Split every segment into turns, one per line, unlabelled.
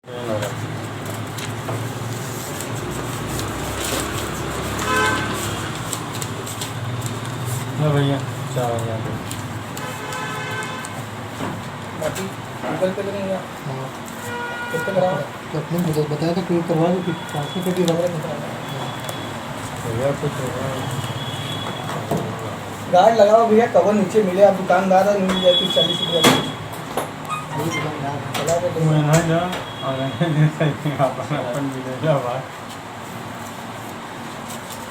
भैया चार यहाँ पे
बाकी गूगल पे लगेंगे आप?
हाँ
कितने कराओ?
तो अपने मुझे बताया था क्यों करवा लो कि 500 पे भी
भैया
कुछ होगा।
गार्ड लगाओ भैया, कवर नीचे मिले, आप दुकानदार है, मिल जाए तो 40 रुपया चला के दो।
मैं ना जा और अपन मिलेगा बात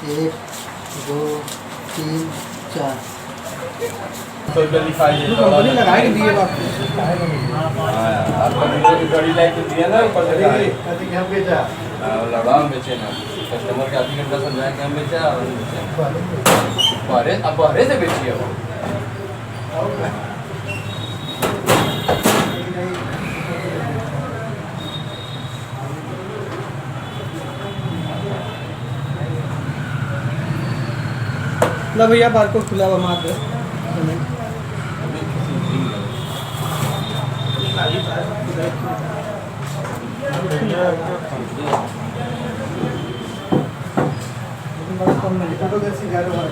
1 2 3 4
तो लिखा है
कंपनी लगा के दिए आपको।
आपका वीडियो की गाड़ी लाइक दिया ना ऊपर से
कहते कि हम बेचा
लड़ा हम बेचे ना कस्टमर के आधी घंटा समझाया कि हम बेचा और हम बेचे बारे अब बारे से बेचिए वो
ना भैया बार को खुला हुआ मार दो। बड़ा कम मिलेगा तो कैसे 11 बार